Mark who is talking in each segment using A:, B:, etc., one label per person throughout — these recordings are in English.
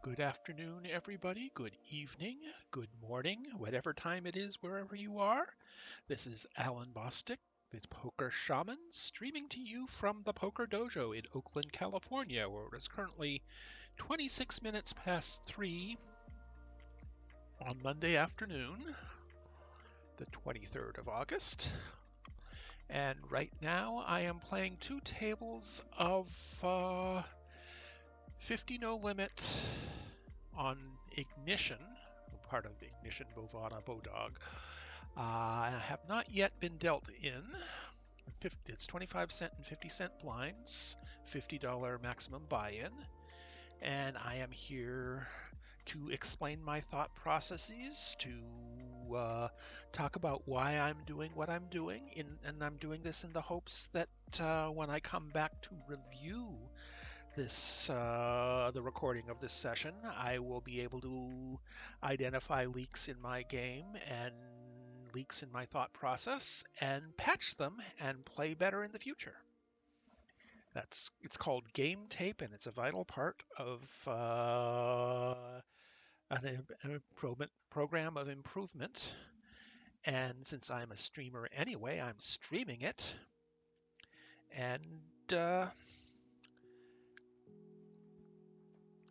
A: Good afternoon, everybody. Good evening, good morning, whatever time it is, wherever you are. This is Alan Bostic, the Poker Shaman, streaming to you from the Poker Dojo in Oakland, California, where it is currently 26 minutes past 3 on Monday afternoon, the 23rd of August. And right now I am playing two tables of 50 No Limit on Ignition, part of Ignition Bovada Bodog. I have not yet been dealt in. It's 25-cent and 50-cent blinds, $50 maximum buy-in, and I am here to explain my thought processes, to talk about why I'm doing what I'm doing, and I'm doing this in the hopes that when I come back to review the recording of this session, I will be able to identify leaks in my game and leaks in my thought process and patch them and play better in the future. It's called game tape, and it's a vital part of an improvement program of improvement. And since I'm a streamer anyway, I'm streaming it, and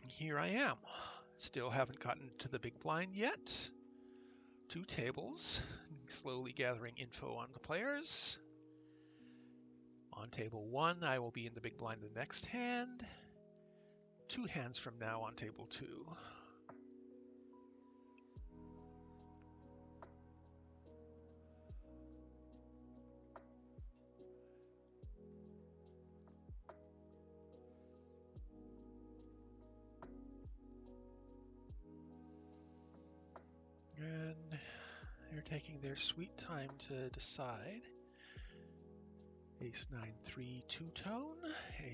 A: here I am. Still haven't gotten to the big blind yet. Two tables, slowly gathering info on the players. On table 1, I will be in the big blind the next hand. 2 hands from now on table 2. And they're taking their sweet time to decide. Ace 9-3 two-tone,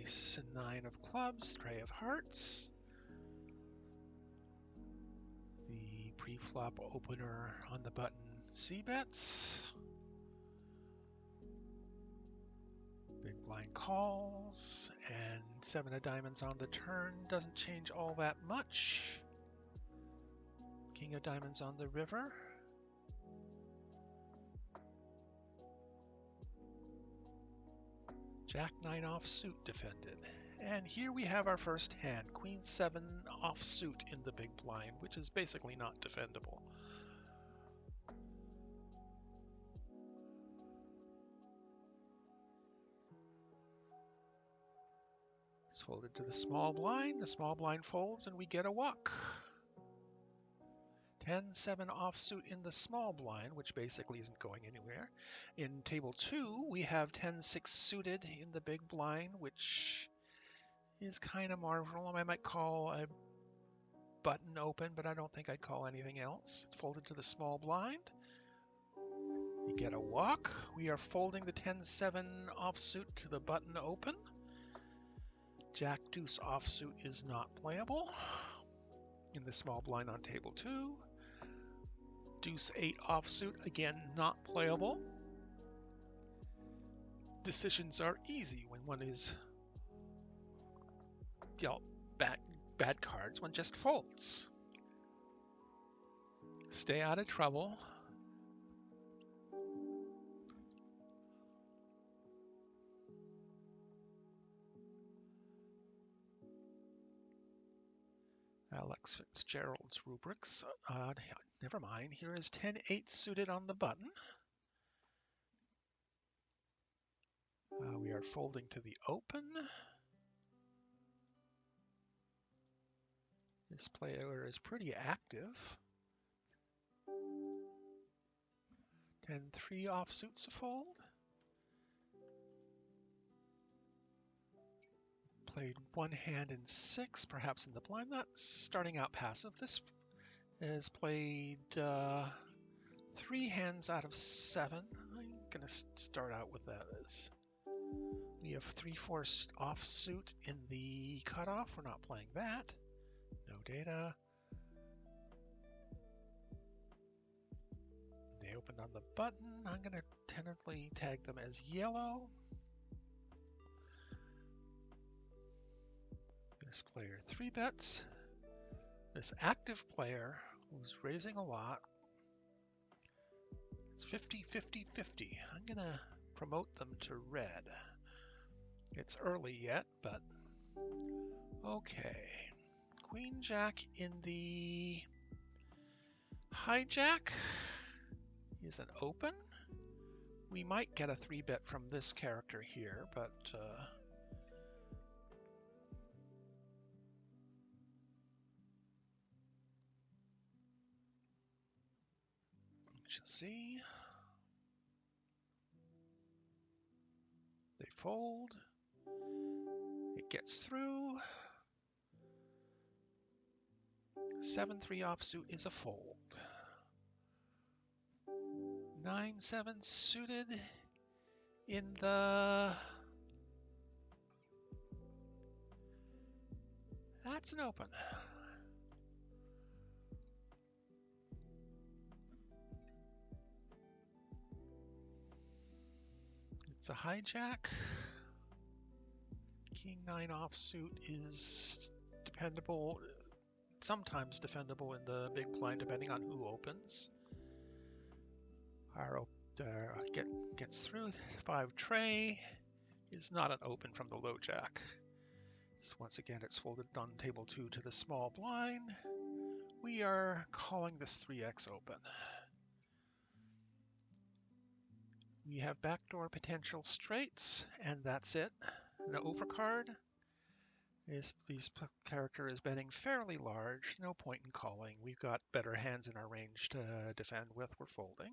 A: ace 9 of clubs, tray of hearts. The pre-flop opener on the button c-bets. Big blind calls, and 7 of diamonds on the turn doesn't change all that much. King of diamonds on the river. Jack 9 offsuit defended. And here we have our first hand, Queen 7 offsuit in the big blind, which is basically not defendable. It's folded to the small blind folds, and we get a walk. 10-7 offsuit in the small blind, which basically isn't going anywhere. In table 2, we have 10-6 suited in the big blind, which is kind of marginal. I might call a button open, but I don't think I'd call anything else. It's folded to the small blind. You get a walk. We are folding the 10-7 offsuit to the button open. Jack deuce offsuit is not playable in the small blind on table 2. Deuce 8 offsuit, again not playable. Decisions are easy when one is dealt bad cards. One just folds. Stay out of trouble. Alex Fitzgerald's rubrics. Never mind. Here is 10-8 suited on the button. We are folding to the open. This player is pretty active. 10-3 offsuits a fold. Played one hand in 6, perhaps in the blind. Not starting out passive. This is played 3 hands out of 7. I'm going to start out with that as we have 3-4 offsuit in the cutoff. We're not playing that. No data. They opened on the button. I'm going to tentatively tag them as yellow. This player 3 bets. This active player who's raising a lot, it's 50, 50, 50. I'm gonna promote them to red. It's early yet, but okay. Queen Jack in the hijack is an open. We might get a 3-bet from this character here, but we shall see. They fold. It gets through. 7-3 offsuit is a fold. 9-7 suited in the... That's an open. It's a hijack. King 9 offsuit is dependable, sometimes defendable in the big blind, depending on who opens. Our gets through. 5 tray is not an open from the low jack. So once again, it's folded on table 2 to the small blind. We are calling this 3x open. We have backdoor potential straights, and that's it. An overcard. This character is betting fairly large. No point in calling. We've got better hands in our range to defend with. We're folding.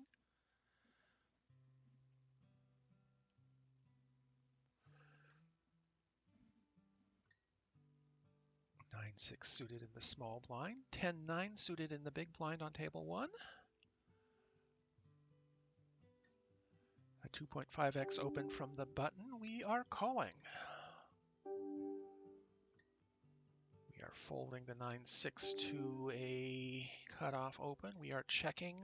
A: Nine six suited in the small blind. 10-9 suited in the big blind on table 1. A 2.5x open from the button. We are calling. We are folding the 9-6 to a cutoff open. We are checking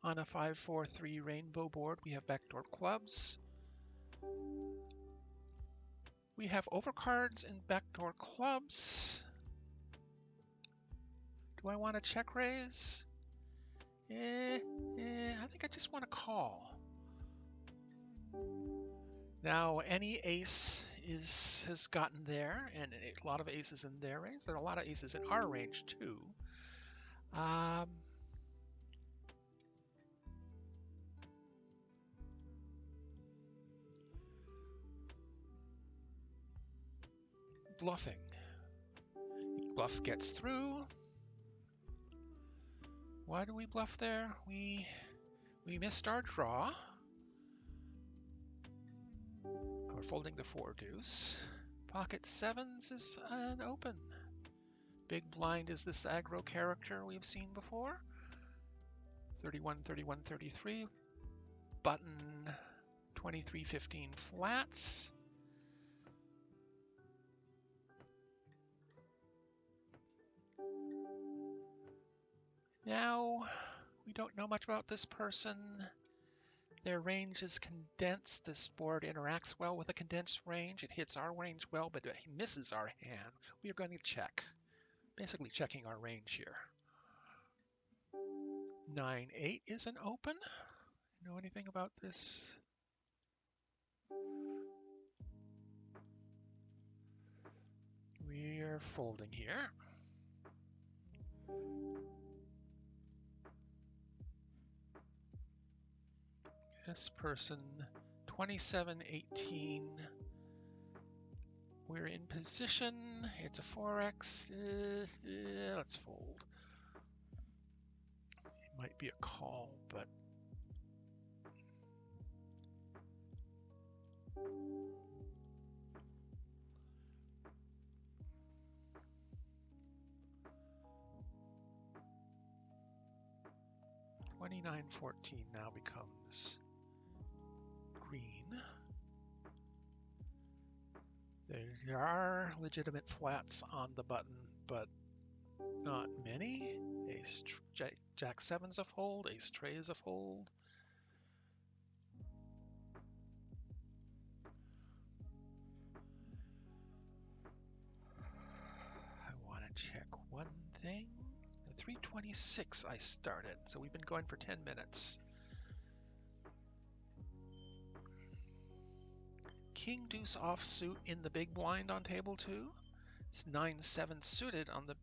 A: on a 5-4-3 rainbow board. We have backdoor clubs. We have overcards and backdoor clubs. Do I want to check raise? I think I just want to call. Now, any ace has gotten there, and a lot of aces in their range. There are a lot of aces in our range, too. Bluffing. Bluff gets through. Why do we bluff there? We missed our draw. We're folding the 4 deuce. Pocket 7s is an open. Big blind is this aggro character we've seen before. 31, 31, 33. Button 23, 15 flats. Now, we don't know much about this person. Their range is condensed. This board interacts well with a condensed range. It hits our range well, but it misses our hand. We are going to check. Basically checking our range here. 9-8 is an open. Know anything about this? We are folding here. This person, 27-18. We're in position. It's a 4x. Let's fold. It might be a call, but $29.14 now becomes green. There are legitimate flats on the button, but not many. Ace, Jack 7's a fold, Ace tray is a fold. I want to check one thing. 3:26 I started, so we've been going for 10 minutes. King deuce offsuit in the big blind on table 2. It's 9-7 suited on the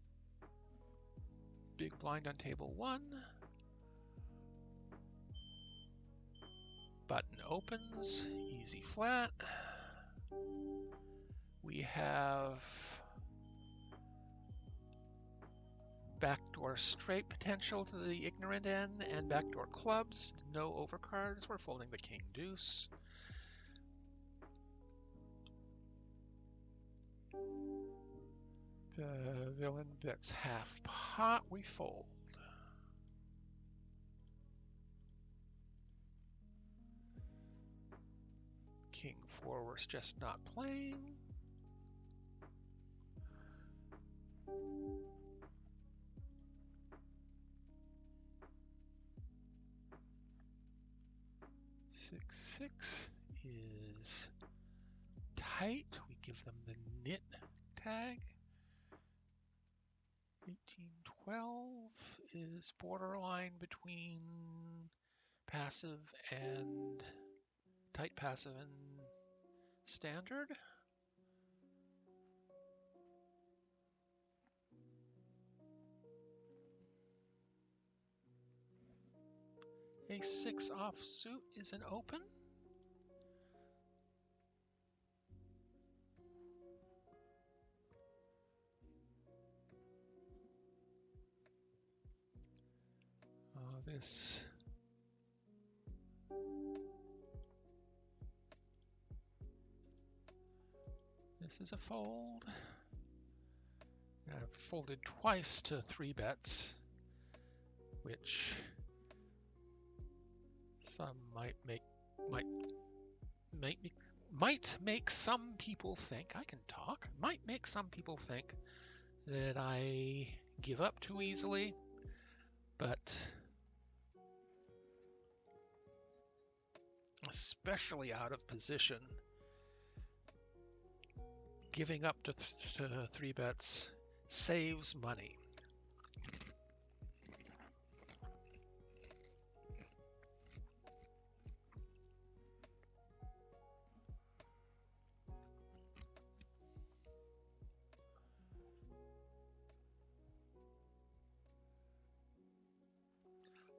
A: big blind on table 1. Button opens, easy flat. We have backdoor straight potential to the ignorant end and backdoor clubs. No overcards. We're folding the king deuce. The villain bets half pot. We fold. King 4 we're just not playing. Six is tight. We give them the nit tag. 18-12 is borderline between passive and tight passive and standard. A 6 offsuit is an open. This is a fold. I've folded twice to 3 bets, which some might make some people think, I can talk, might make some people think that I give up too easily, but especially out of position, giving up to 3 bets saves money.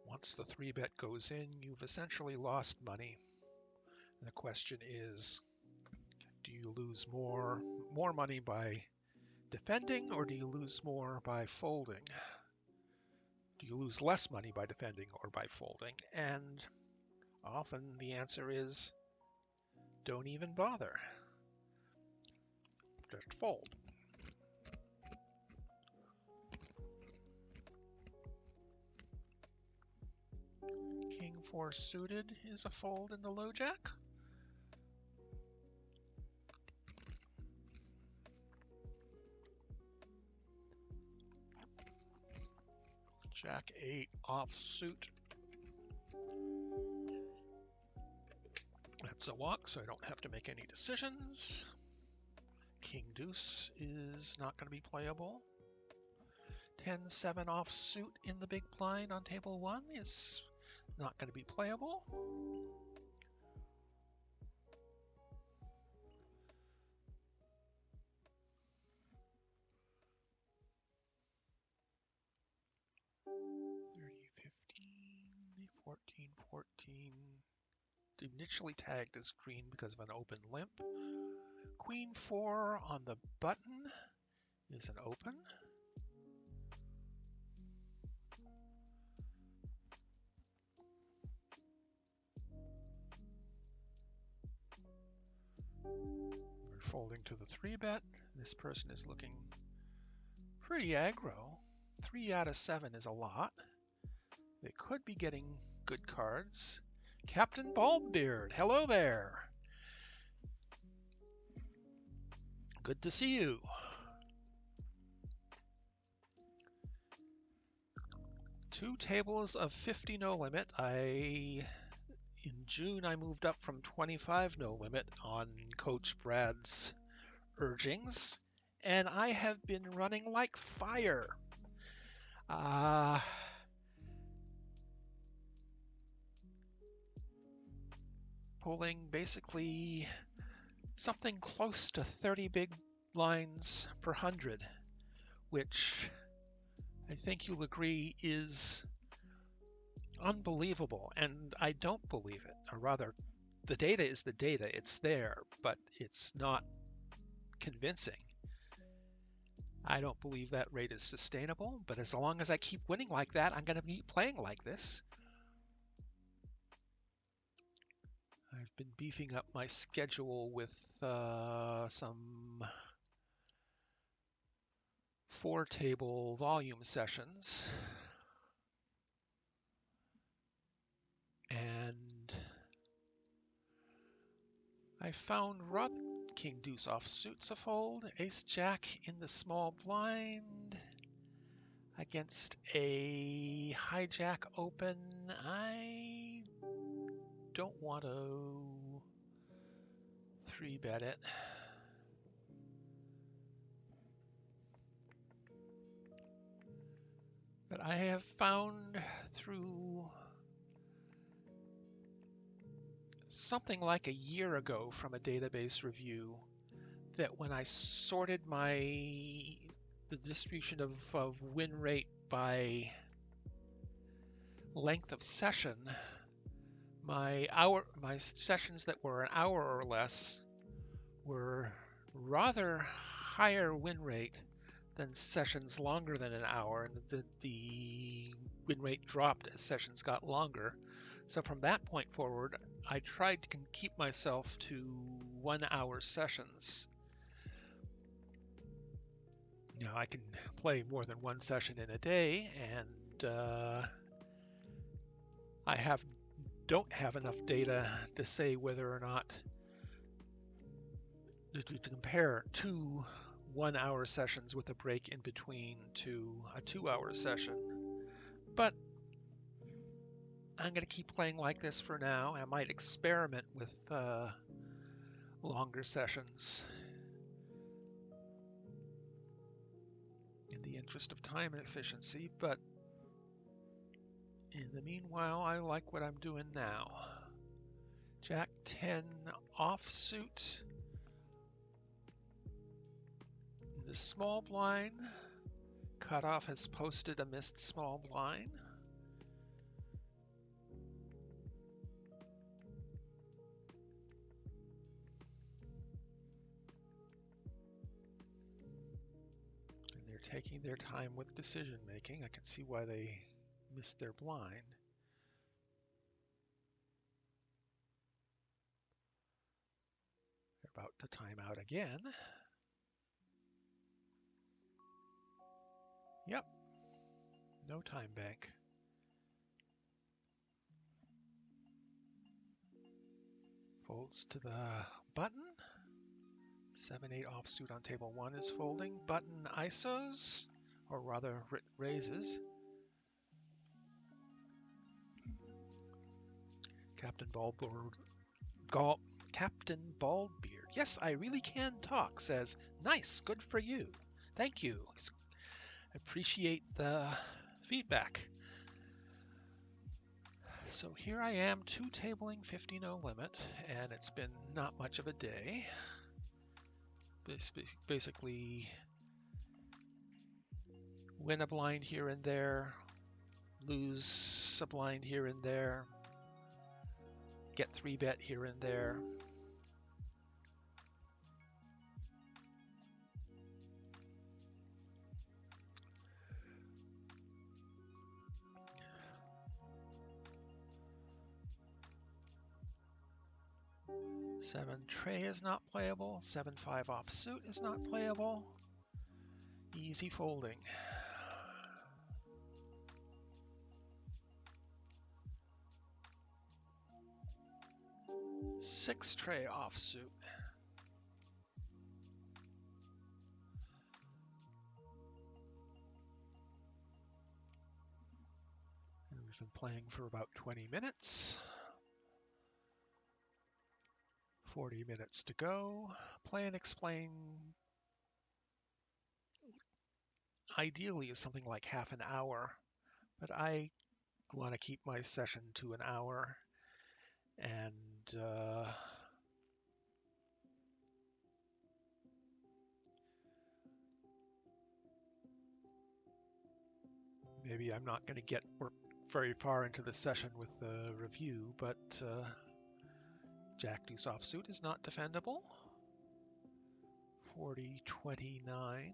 A: Once the 3 bet goes in, you've essentially lost money. And the question is, do you lose more money by defending, or do you lose more by folding? Do you lose less money by defending or by folding? And often the answer is, don't even bother. Just fold. King 4 suited is a fold in the low jack. Jack 8 offsuit. That's a walk, so I don't have to make any decisions. King deuce is not going to be playable. 10-7 offsuit in the big blind on table 1 is not going to be playable. Initially tagged as green because of an open limp. Queen 4 on the button is an open. We're folding to the 3 bet. This person is looking pretty aggro. 3 out of 7 is a lot. They could be getting good cards. Captain Baldbeard, hello there. Good to see you. Two tables of 50 no limit. In June, I moved up from 25 no limit on Coach Brad's urgings, and I have been running like fire. Uh, pulling basically something close to 30 big blinds per 100, which I think you'll agree is unbelievable, and I don't believe it. Or rather, the data is the data, it's there, but it's not convincing. I don't believe that rate is sustainable, but as long as I keep winning like that, I'm going to keep playing like this. I've been beefing up my schedule with some 4-table volume sessions. And I found King Deuce offsuits a fold, Ace Jack in the small blind against a hijack open. I don't want to 3-bet it. But I have found through something like a year ago from a database review that when I sorted the distribution of win rate by length of session, my sessions that were an hour or less were rather higher win rate than sessions longer than an hour, and the win rate dropped as sessions got longer. So from that point forward, I tried to keep myself to 1-hour sessions. Now I can play more than one session in a day, and I don't have enough data to say whether or not to compare 2 1-hour sessions with a break in between to a 2-hour session. But I'm going to keep playing like this for now. I might experiment with longer sessions in the interest of time and efficiency, but in the meanwhile, I like what I'm doing now. Jack 10 offsuit. The small blind. Cutoff has posted a missed small blind. And they're taking their time with decision making. I can see why they missed their blind. They're about to time out again. Yep, no time bank. Folds to the button. 7-8 offsuit on table 1 is folding. Button ISOs, or rather raises. Captain Baldbeard. Yes, I really can talk, says, nice, good for you. Thank you. Appreciate the feedback. So here I am, 2-tabling 50 no limit, and it's been not much of a day. Basically, win a blind here and there, lose a blind here and there, get 3-bet here and there. Seven tray is not playable. 7-5 offsuit is not playable. Easy folding. 6 tray offsuit. And we've been playing for about 20 minutes. 40 minutes to go. Play and explain ideally is something like half an hour, but I want to keep my session to an hour, and maybe I'm not going to get very far into the session with the review, but Jack deuce offsuit is not defendable. 40-29.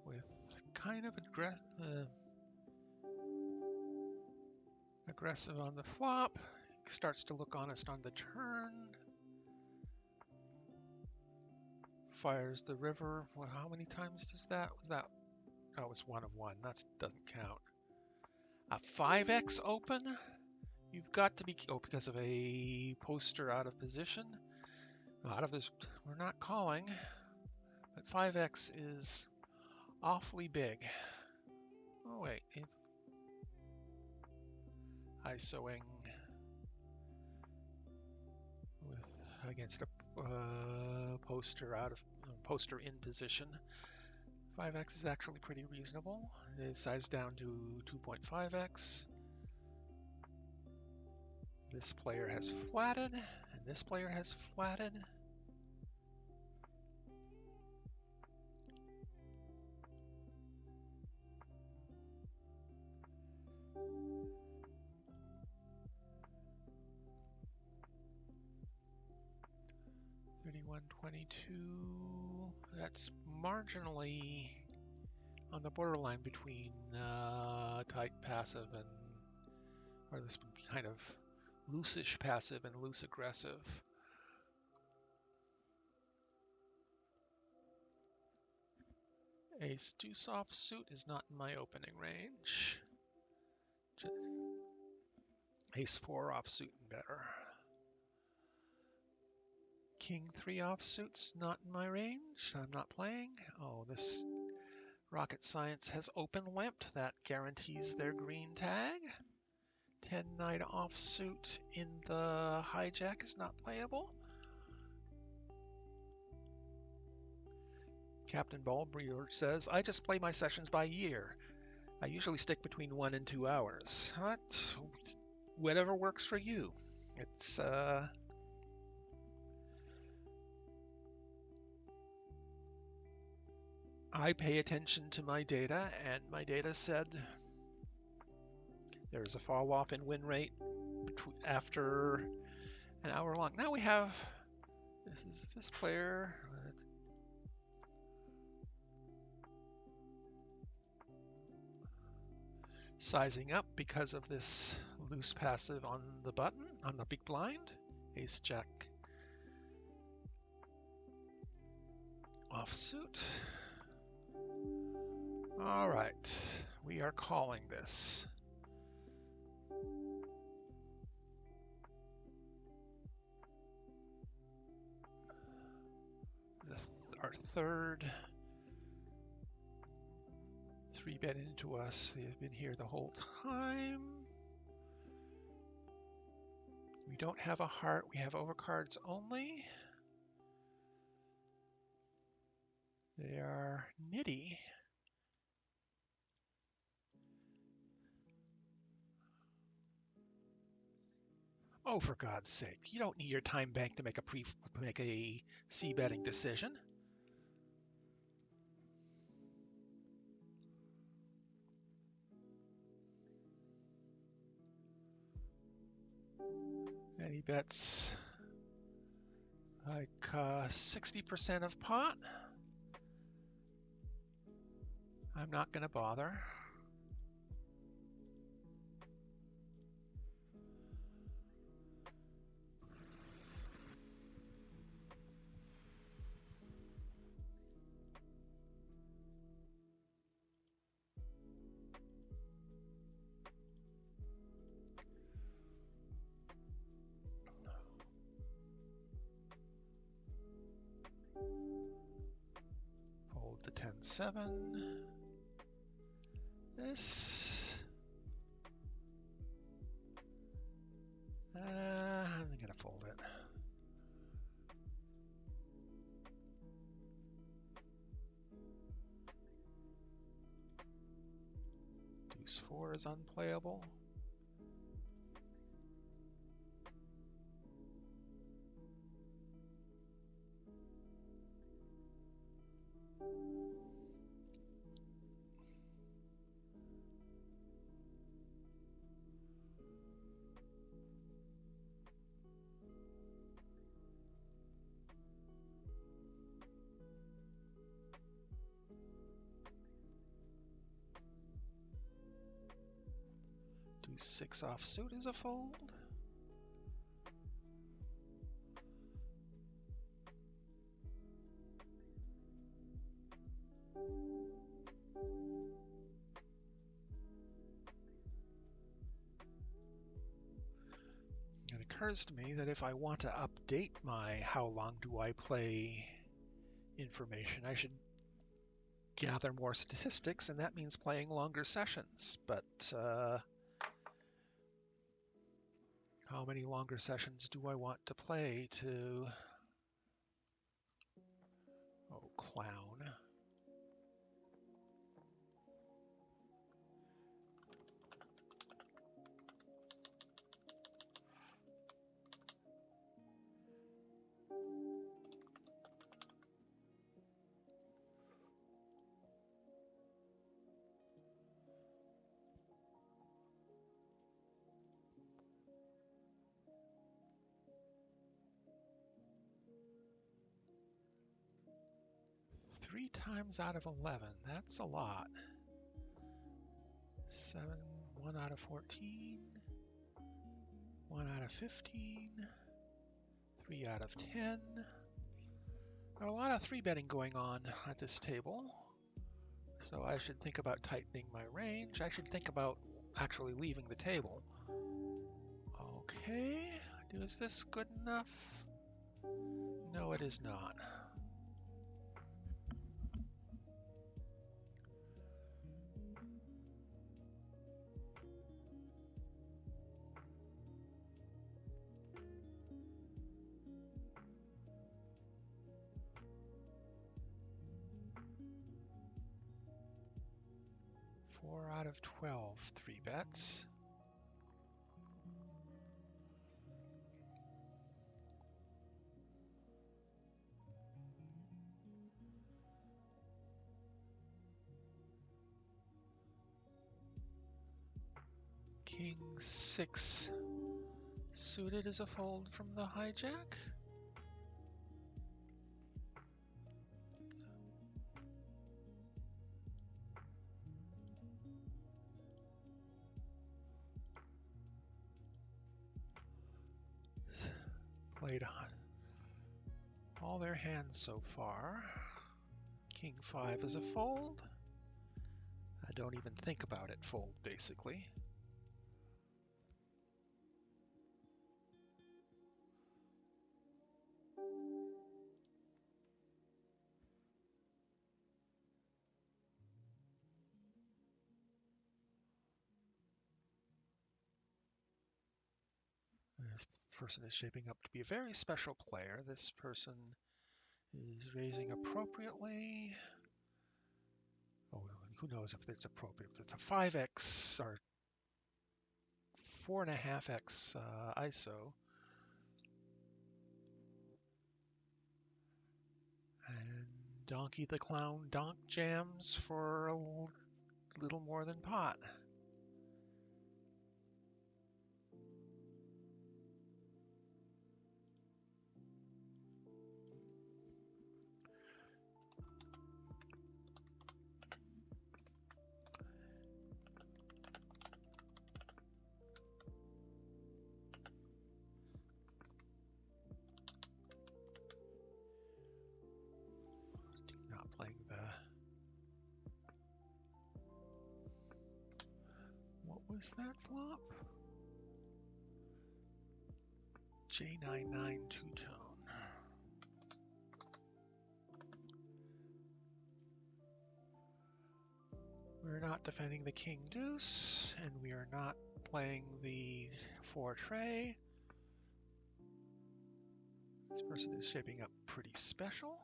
A: With kind of aggressive on the flop. Starts to look honest on the turn. Fires the river. Well, how many times does that? Was that? Oh, it was 1 of 1. That doesn't count. A 5x open? You've got to be... Oh, because of a poster out of position. Out of this, we're not calling. But 5x is awfully big. Oh, wait. ISOing with against a poster in position. 5x is actually pretty reasonable. It's sized down to 2.5x. This player has flatted, and this player has flatted. $31.22. That's marginally on the borderline between tight passive and, or this would be kind of loosish passive and loose aggressive. Ace deuce offsuit is not in my opening range. Ace 4 offsuit and better. King 3 offsuit's not in my range. I'm not playing. Oh, this rocket science has open limped. That guarantees their green tag. 10-9 offsuit in the hijack is not playable. Captain Ballbreeder says, I just play my sessions by year. I usually stick between 1 and 2 hours. Whatever works for you. It's I pay attention to my data, and my data said there's a fall off in win rate after an hour long. Now we have this player. Sizing up because of this loose passive on the button, on the big blind. Ace jack offsuit. All right, we are calling this. Our third 3-bet into us. They've been here the whole time. We don't have a heart. We have overcards only. They are nitty. Oh, for God's sake! You don't need your time bank to make a c-betting decision. And he bets like 60% of pot. I'm not going to bother. Fold the 10-7. This. I'm going to fold it. Deuce 4 is unplayable. Deuce 6 offsuit is a fold. It occurs to me that if I want to update my how long do I play information, I should gather more statistics, and that means playing longer sessions. But how many longer sessions do I want to play to... Oh, clown. 3 times out of 11, that's a lot. 7, 1 out of 14, 1 out of 15, 3 out of 10. There's a lot of 3-betting going on at this table, so I should think about tightening my range. I should think about actually leaving the table. Okay, is this good enough? No, it is not. Four out of 12, 3 bets. King 6 suited is a fold from the hijack. Played on all their hands so far. King 5 is a fold. I don't even think about it, fold basically. This person is shaping up to be a very special player. This person is raising appropriately. Oh, who knows if it's appropriate. It's a 5x or 4.5x ISO. And Donkey the Clown donk jams for a little more than pot. Not playing the... What was that flop? J99 two-tone. We're not defending the king deuce, and we are not playing the 4 tray. This person is shaping up pretty special.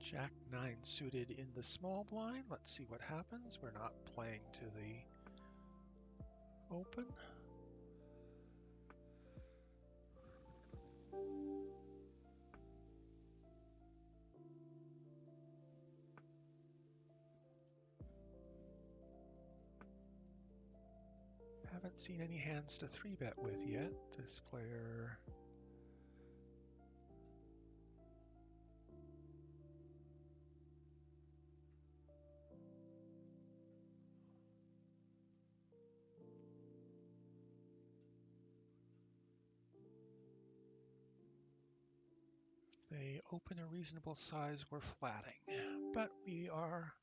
A: Jack 9 suited in the small blind. Let's see what happens. We're not playing to the open. Haven't seen any hands to 3-bet with yet. This player they open a reasonable size, we're flatting, but we are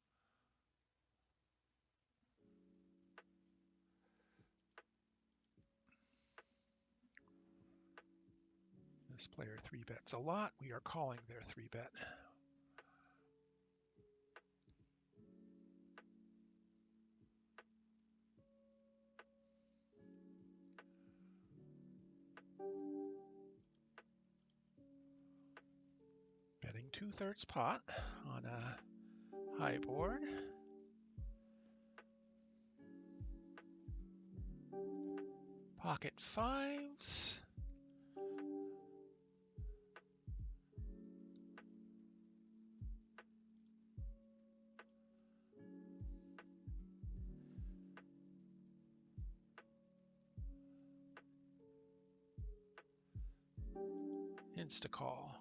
A: this player 3-bets a lot. We are calling their 3-bet. Betting 2/3 pot on a high board. Pocket fives. Insta-call.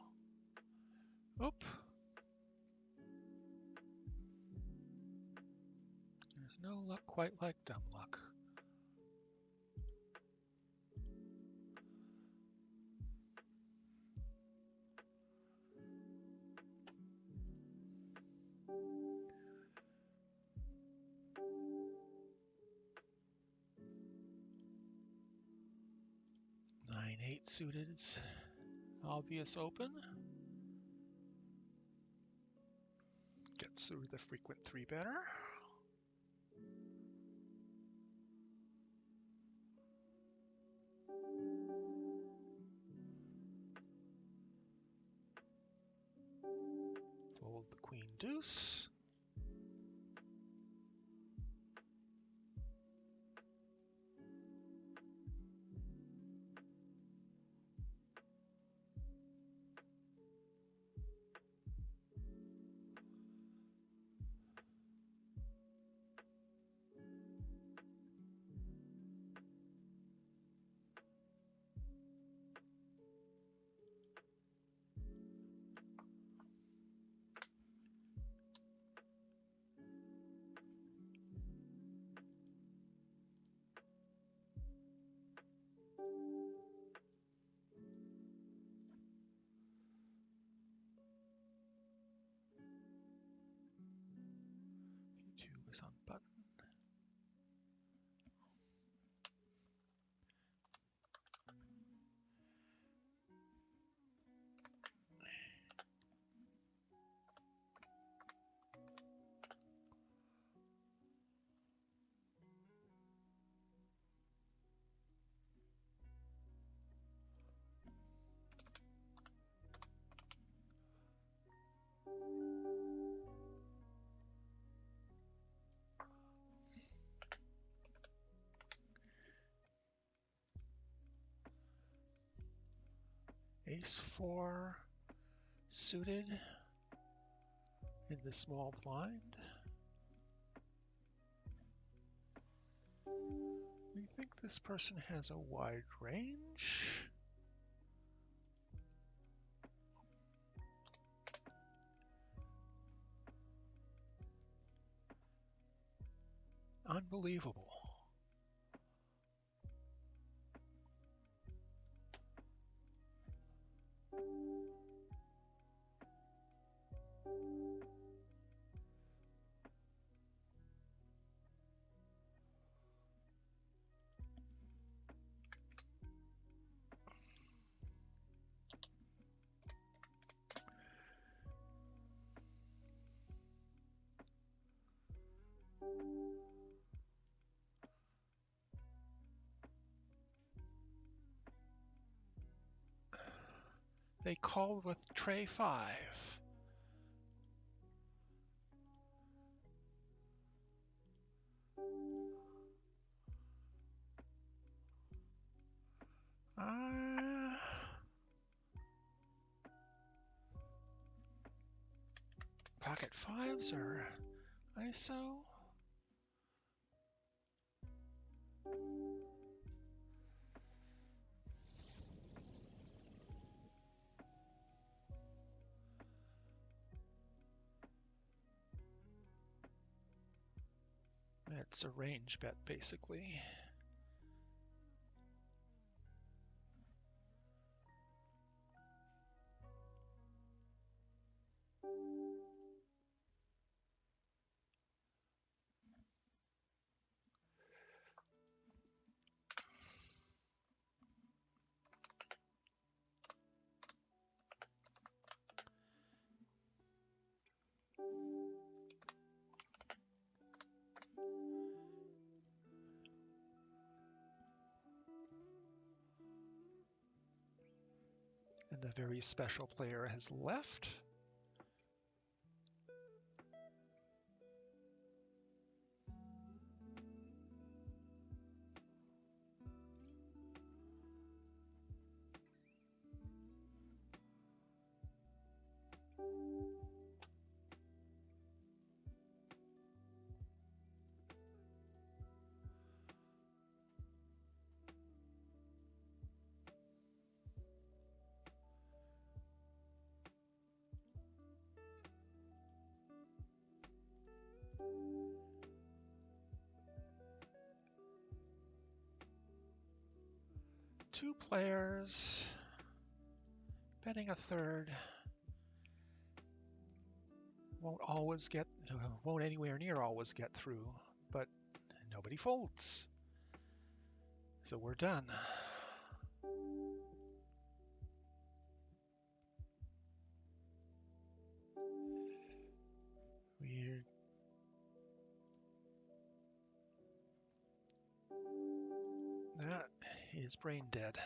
A: Oop. There's no luck quite like dumb luck. Nine, 8 suited is obvious open. Gets through the frequent 3-better. Fold the queen deuce. P2 is on button. Ace 4 suited in the small blind. We think this person has a wide range. Unbelievable. They called with tray 5. Pocket fives are ISO. It's a range bet, basically. And the very special player has left. Two players betting a third. Won't anywhere near always get through, but nobody folds. So we're done. That is brain dead.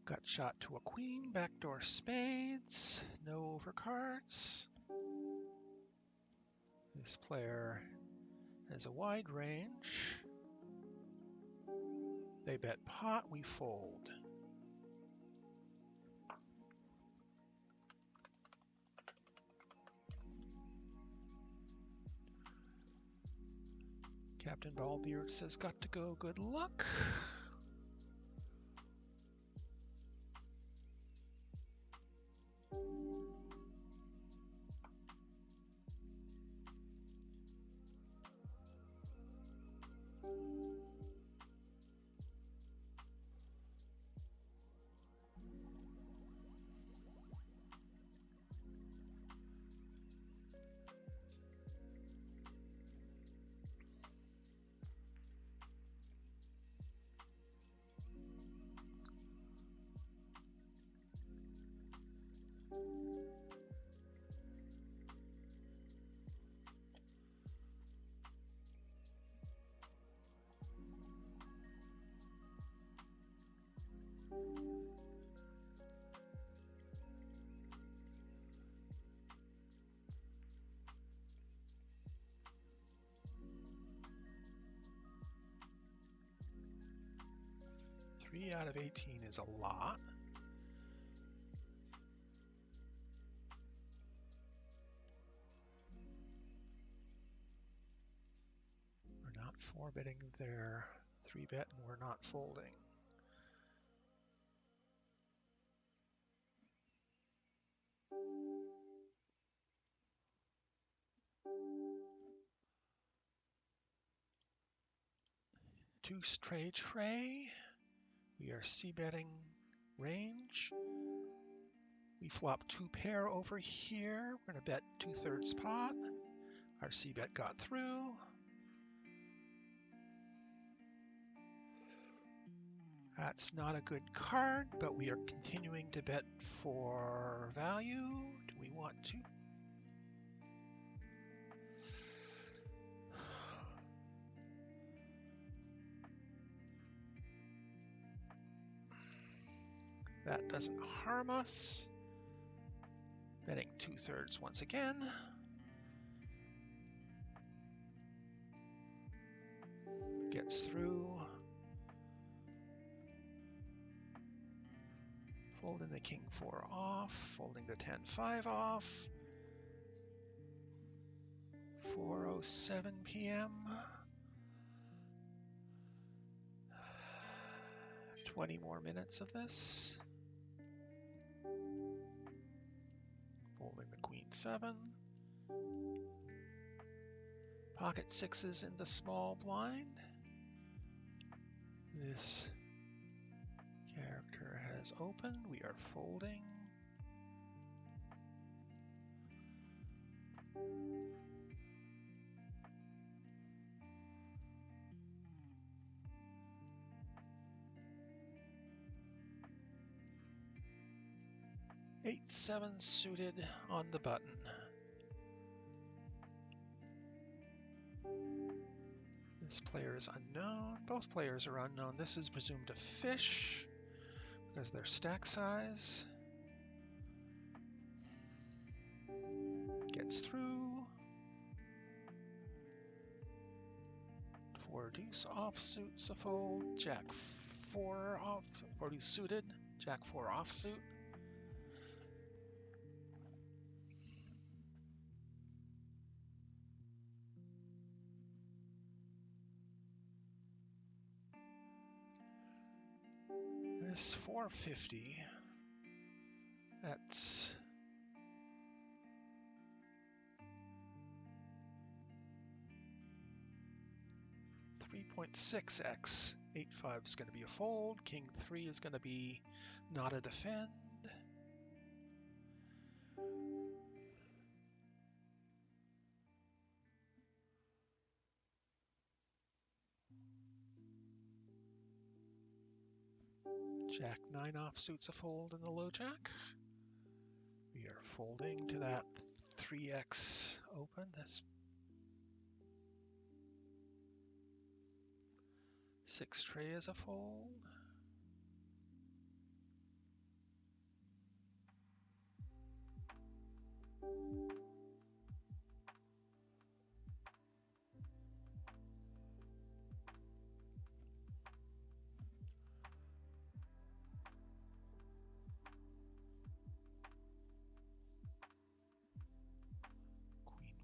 A: Got shot to a queen, backdoor spades, no overcards. This player has a wide range. They bet pot, we fold. Captain Ballbeard says, got to go, good luck. Three out of 18 is a lot. We're not four betting their three bet, and we're not folding. Two tray. We are c-betting range. We flop two pair over here. We're going to bet 2/3 pot. Our c-bet got through. That's not a good card, but we are continuing to bet for value. Do we want to? That doesn't harm us. Betting 2/3 once again. Gets through. Folding the king 4 off. Folding the 10-5 off. 4:07 p.m. 20 more minutes of this. Folding the queen 7. Pocket sixes in the small blind. This character has opened. We are folding. Eight, 7 suited on the button. This player is unknown. Both players are unknown. This is presumed a fish because they're stack size. Gets through. 4 deuce offsuit's a fold. Jack 4 off. 4 deuce suited. Jack 4 offsuit. This 450. That's 3.6x. 8-5 is going to be a fold. King 3 is going to be not a defend. Jack 9 offsuit's a fold in the low jack. We are folding to that 3x open. This 6 tray is a fold.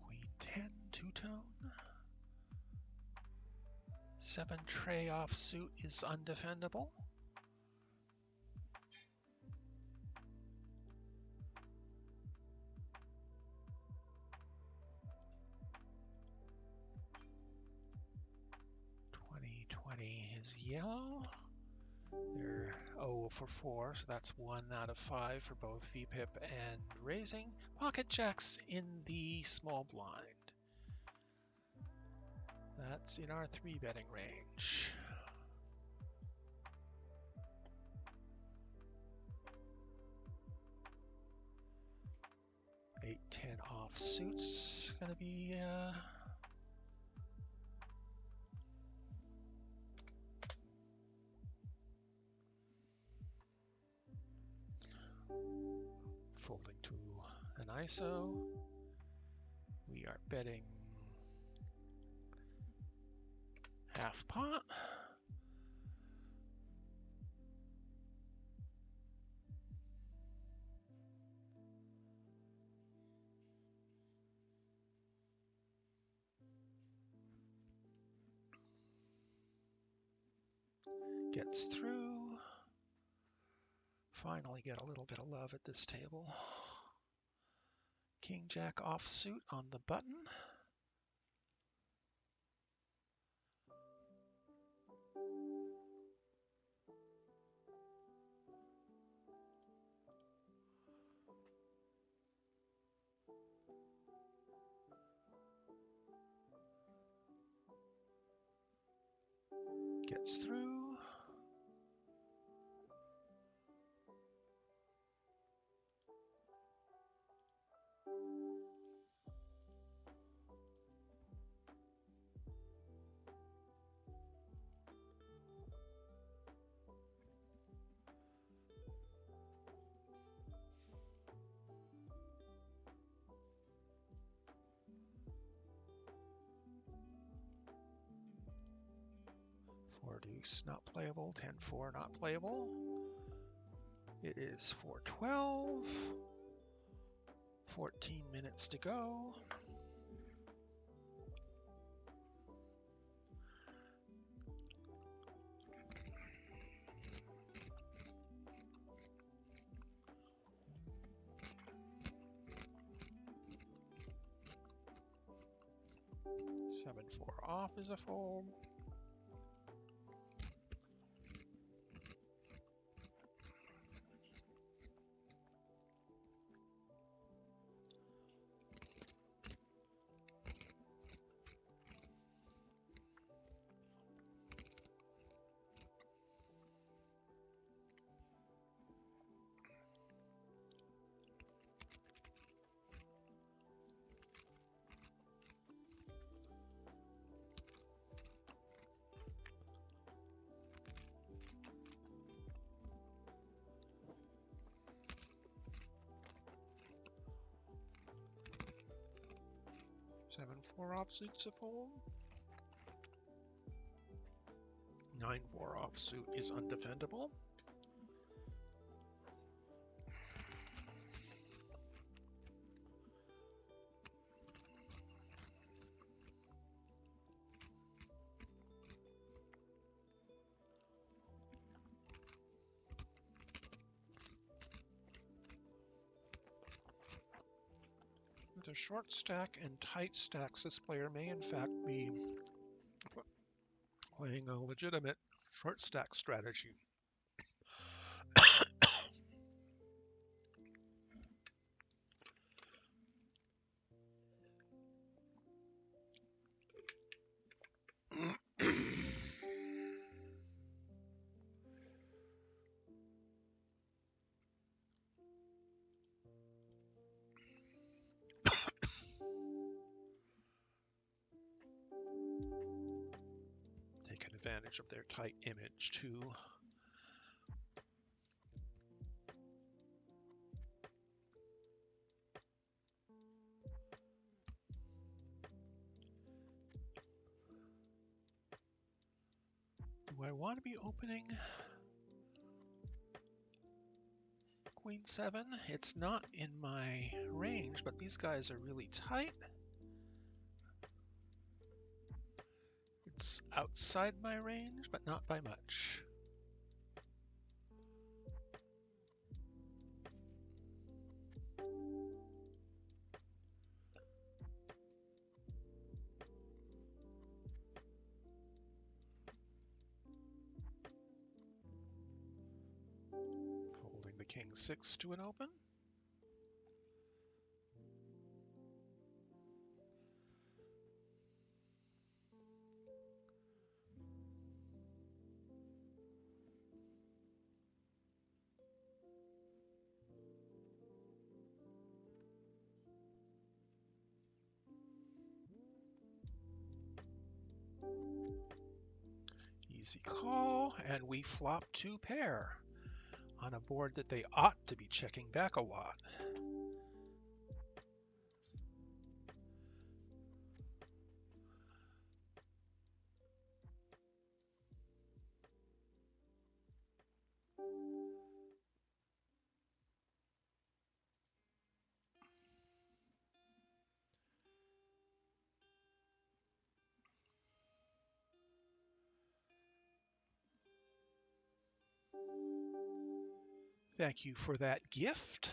A: Queen 10 two-tone. 7 tray offsuit is undefendable. Is yellow. They're 0 for 4, so that's 1 out of 5 for both VPIP and raising. Pocket jacks in the small blind. That's in our 3 betting range. 8-10 offsuits gonna be folding to an ISO. We are betting half pot. Gets through. Finally get a little bit of love at this table. King Jack offsuit on the button. Gets through. Four deuce not playable. 10-4 not playable. It is 4:12. 14 minutes to go. Seven four off is a fold. Seven four offsuit's a fold. 9-4 offsuit is undefendable. With a short stack and tight stacks, this player may in fact be playing a legitimate short stack strategy. Taking advantage of their tight image too. Do I want to be opening Queen 7? It's not in my range, but these guys are really tight. It's outside my range, but not by much. Folding the King 6 to an open. Easy call, and we flop 2 pair on a board that they ought to be checking back a lot. Thank you for that gift.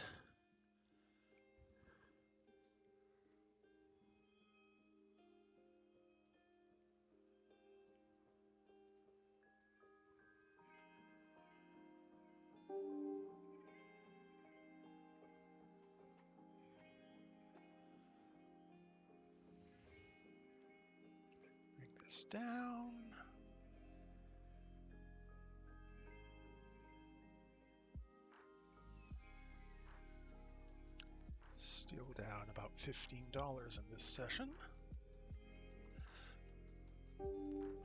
A: Bring this down. $15 in this session.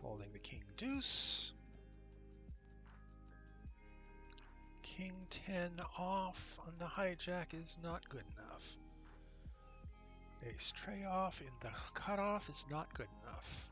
A: Folding the king deuce. King 10 off on the hijack is not good enough. Ace tray off in the cutoff is not good enough.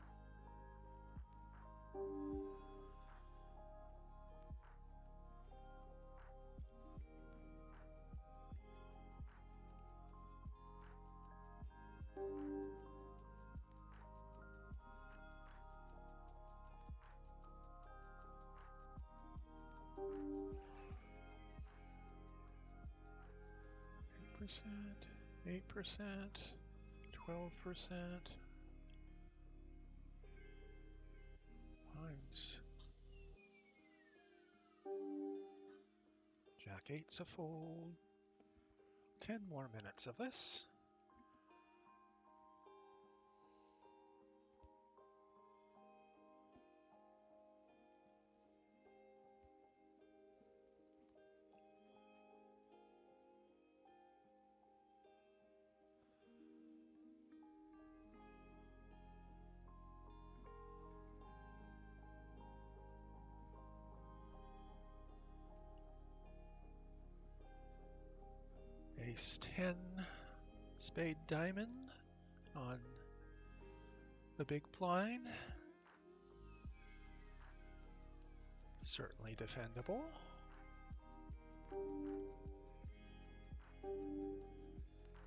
A: Percent, 8%, 12%. Lines. Jack 8's a fold. 10 more minutes of this. Ace 10, spade diamond on the big blind. Certainly defendable.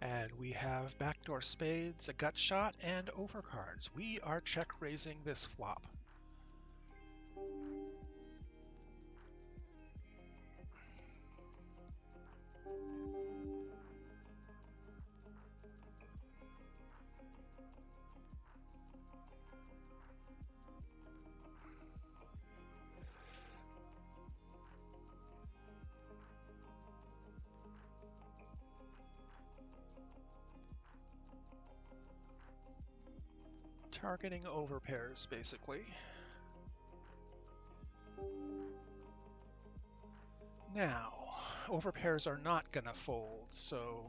A: And we have backdoor spades, a gut shot, and overcards. We are check raising this flop. Targeting overpairs, basically. Now, overpairs are not going to fold, so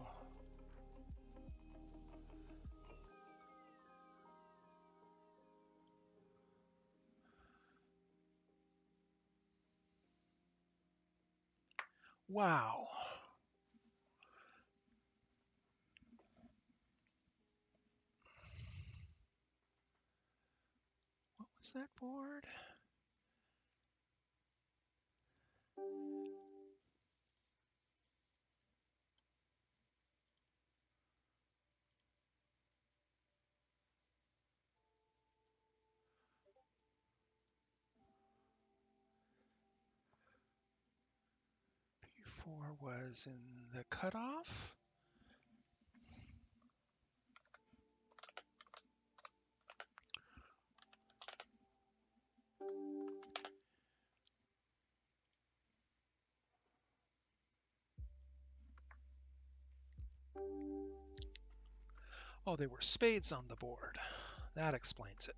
A: wow. What was that board? P4 was in the cutoff. Oh, there were spades on the board. That explains it.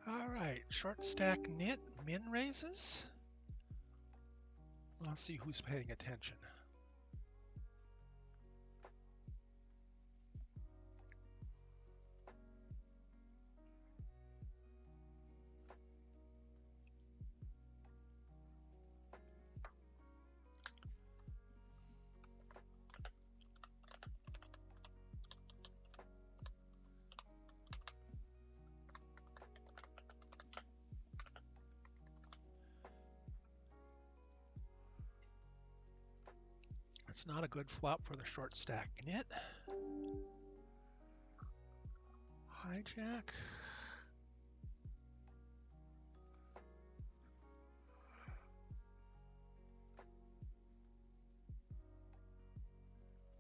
A: All right, short stack knit min raises. Let's see who's paying attention. It's not a good flop for the short stack knit. Hijack.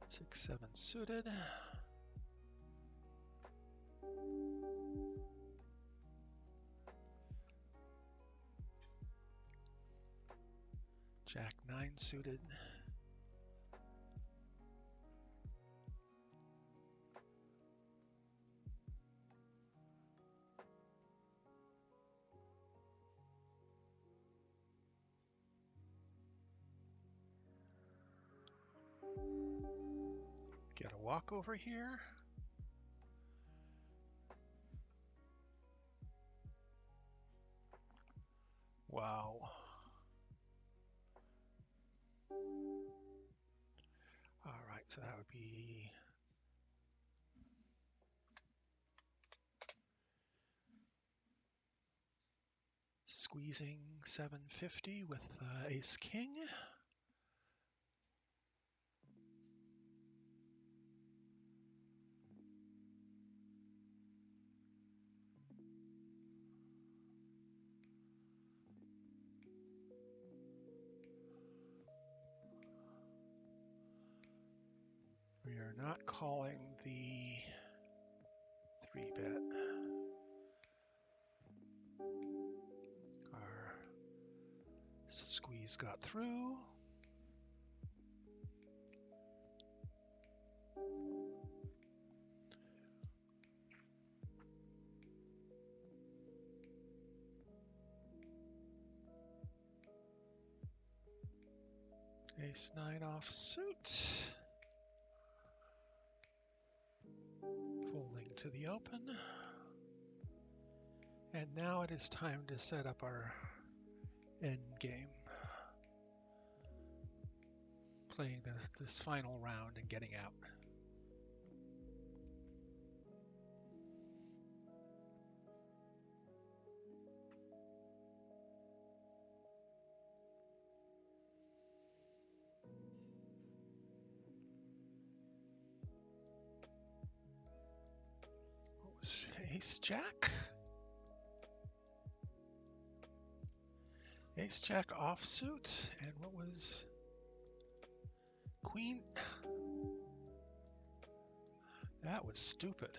A: Six, seven suited. Jack nine suited. Get a walkover here. Wow. All right, so that would be squeezing 750 with ace king. We are not calling the 3-bet. Our squeeze got through. Ace nine offsuit. Folding to the open. And now it is time to set up our end game. Playing this final round and getting out. What was ace jack? Ace jack offsuit, and what was queen? That was stupid.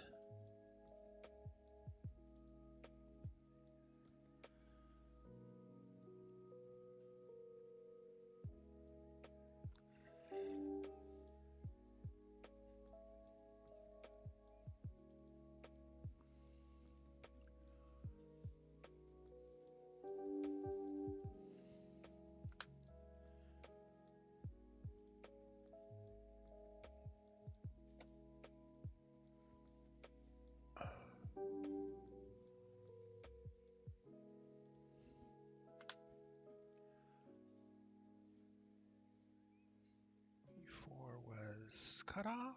A: E4 was cut off.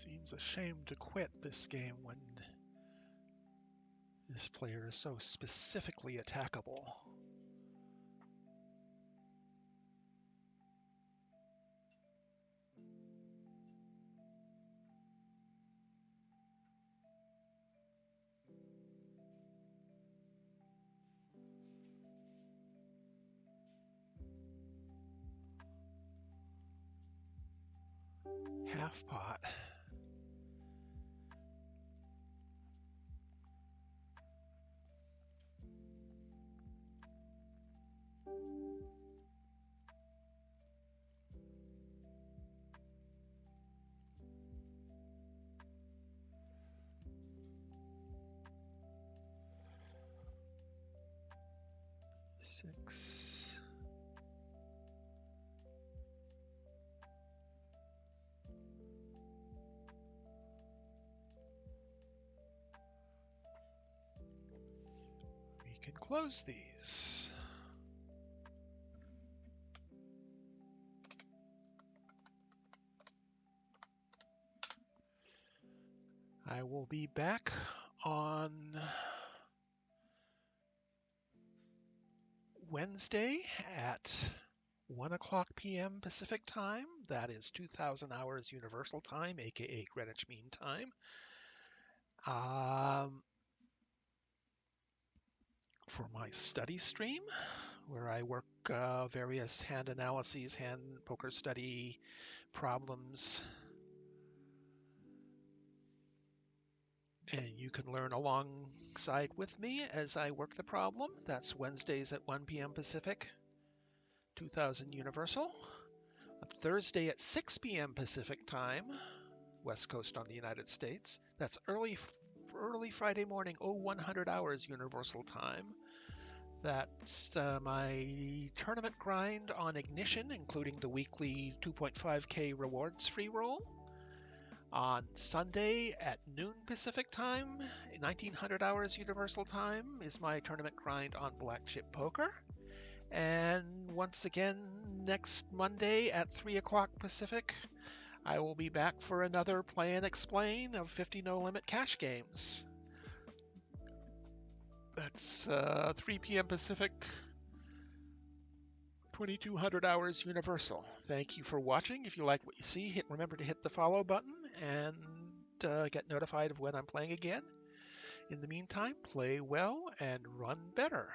A: Seems a shame to quit this game when this player is so specifically attackable. Half pot. Six. We can close these. I will be back on Wednesday at 1 o'clock p.m. Pacific time. That is 2000 hours Universal Time, aka Greenwich Mean Time. For my study stream, where I work various hand analyses, hand poker study problems, and you can learn alongside with me as I work the problem. That's Wednesdays at 1 p.m. Pacific, 2000 Universal. On Thursday at 6 p.m. Pacific time, West Coast on the United States. That's early Friday morning, 0100 hours Universal Time. That's my tournament grind on Ignition, including the weekly 2.5K rewards free roll. On Sunday at noon Pacific Time, 1900 hours Universal Time, is my tournament grind on Black Chip Poker. And once again, next Monday at 3 o'clock Pacific, I will be back for another Play and Explain of 50 No Limit cash games. That's 3 p.m. Pacific, 2200 hours Universal. Thank you for watching. If you like what you see, remember to hit the follow button and get notified of when I'm playing again. In the meantime, play well and run better.